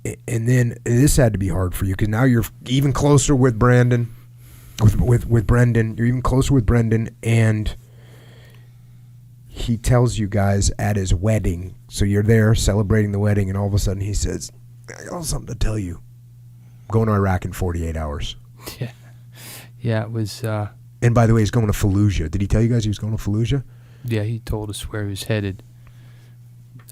And then this had to be hard for you because now you're even closer with Brandon. With Brendan, you're even closer with Brendan, and he tells you guys at his wedding. So you're there celebrating the wedding, and all of a sudden he says, "I got something to tell you. I'm going to Iraq in 48 hours." Yeah, it was. And by the way, he's going to Fallujah. Did he tell you guys he was going to Fallujah? Yeah, he told us where he was headed.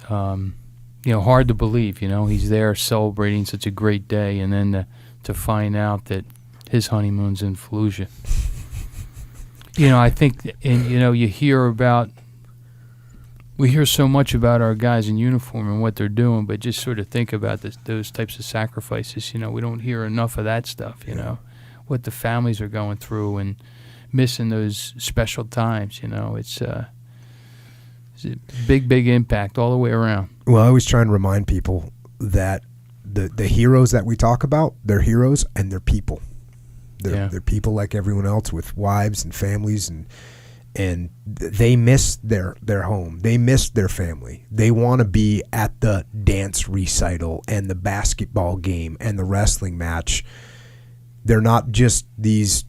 Hard to believe. He's there celebrating such a great day, and then to find out that his honeymoon's in Fallujah. I think, and we hear so much about our guys in uniform and what they're doing, but just sort of think about those types of sacrifices. We don't hear enough of that stuff. What the families are going through and missing those special times. It's a big impact all the way around. Well, I always try and remind people that the heroes that we talk about, they're heroes and they're people. They're people like everyone else with wives and families, and they miss their home. They miss their family. They want to be at the dance recital and the basketball game and the wrestling match. They're not just these,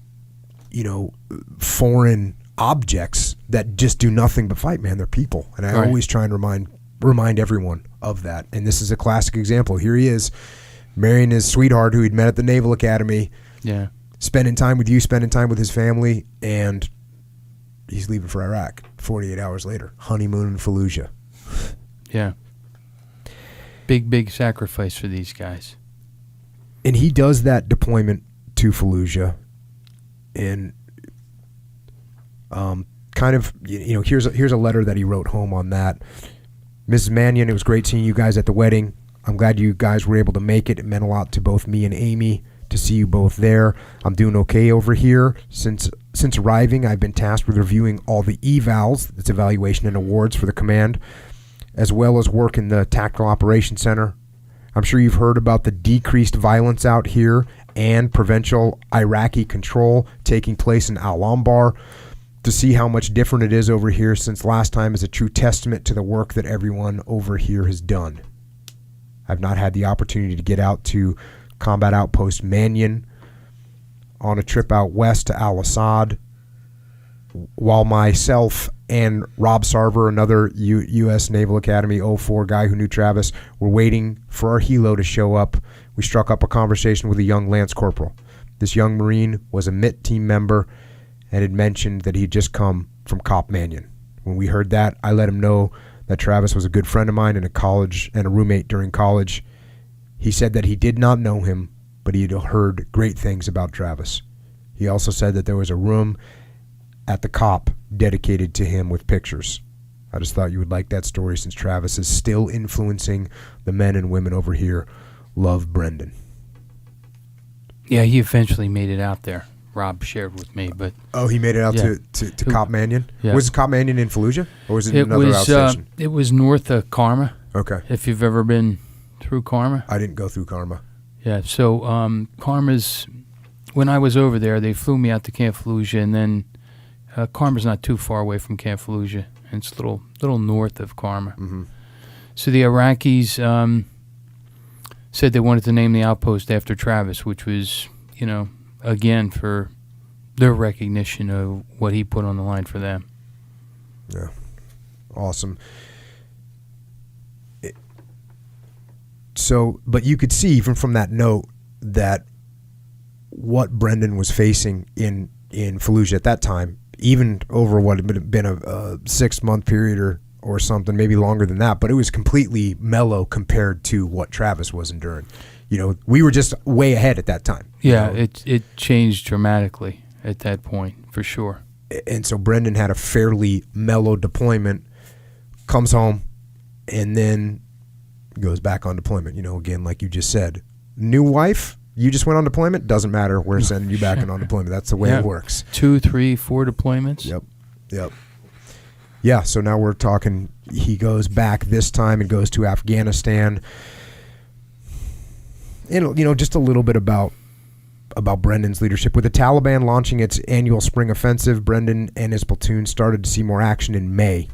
foreign objects that just do nothing but fight, man. They're people. And I always try and remind everyone of that. And this is a classic example. Here he is marrying his sweetheart who he'd met at the Naval Academy. Yeah. Spending time with you, spending time with his family, and he's leaving for Iraq 48 hours later. Honeymoon in Fallujah. Yeah. Big sacrifice for these guys. And he does that deployment to Fallujah, and here's a letter that he wrote home on that. Mrs. Mannion, it was great seeing you guys at the wedding. I'm glad you guys were able to make it. It meant a lot to both me and Amy to see you both there. I'm doing okay over here. Since arriving, I've been tasked with reviewing all the evals, that's evaluation and awards for the command, as well as work in the Tactical Operations Center. I'm sure you've heard about the decreased violence out here and provincial Iraqi control taking place in Al-Anbar. To see how much different it is over here since last time is a true testament to the work that everyone over here has done. I've not had the opportunity to get out to Combat Outpost Mannion on a trip out west to Al-Assad, while myself and Rob Sarver, another U.S. Naval Academy 04 guy who knew Travis, were waiting for our helo to show up. We struck up a conversation with a young Lance Corporal. This young Marine was a MIT team member and had mentioned that he'd just come from Cop Mannion. When we heard that, I let him know that Travis was a good friend of mine and a roommate during college. He said that he did not know him, but he had heard great things about Travis. He also said that there was a room at the Cop dedicated to him with pictures. I just thought you would like that story since Travis is still influencing the men and women over here. Love, Brendan. Yeah, he eventually made it out there. Rob shared with me, but he made it out to Cop Mannion. Yeah. Was Cop Mannion in Fallujah, or was it another outstation? It was north of Karma. Okay. If you've ever been through Karma, I didn't go through Karma. Yeah. So Karma's, when I was over there, they flew me out to Camp Fallujah, and then Karma's not too far away from Camp Fallujah, and it's a little north of Karma. Mm-hmm. So the Iraqis said they wanted to name the outpost after Travis, which was, again, for their recognition of what he put on the line for them. Yeah. Awesome. But you could see even from that note that what Brendan was facing in Fallujah at that time, even over what had been a 6-month period or something, maybe longer than that, but it was completely mellow compared to what Travis was enduring. We were just way ahead at that time. Yeah, it changed dramatically at that point, for sure. And so Brendan had a fairly mellow deployment, comes home, and then goes back on deployment. Again, like you just said, new wife, you just went on deployment, doesn't matter, we're sending you back on deployment. That's the way it works. 2, 3, 4 deployments. Yep. Yeah, so now we're talking, he goes back this time and goes to Afghanistan. And, just a little bit about Brendan's leadership. With the Taliban launching its annual spring offensive, Brendan and his platoon started to see more action in May.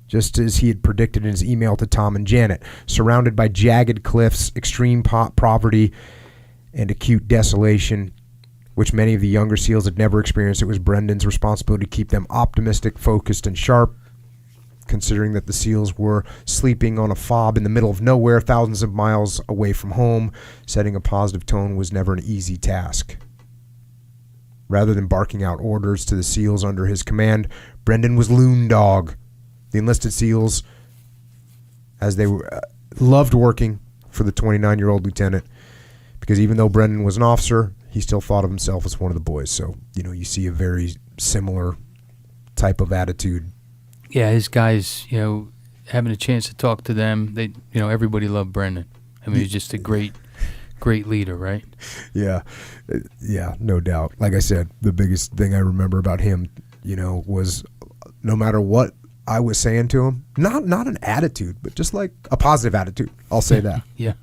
just as he had predicted in his email to Tom and Janet. Surrounded by jagged cliffs, extreme poverty, and acute desolation, which many of the younger SEALs had never experienced, it was Brendan's responsibility to keep them optimistic, focused, and sharp. Considering that the SEALs were sleeping on a fob in the middle of nowhere, thousands of miles away from home, setting a positive tone was never an easy task. Rather than barking out orders to the SEALs under his command, Brendan was Loon Dog. The enlisted SEALs, as they were, loved working for the 29-year-old lieutenant, because even though Brendan was an officer, he still thought of himself as one of the boys. So, you see a very similar type of attitude. Yeah, his guys, having a chance to talk to them, they, everybody loved Brendan. I mean, he's just a great leader, right? Yeah, no doubt. Like I said, the biggest thing I remember about him, was no matter what I was saying to him, not an attitude, but just like a positive attitude. I'll say that. Yeah.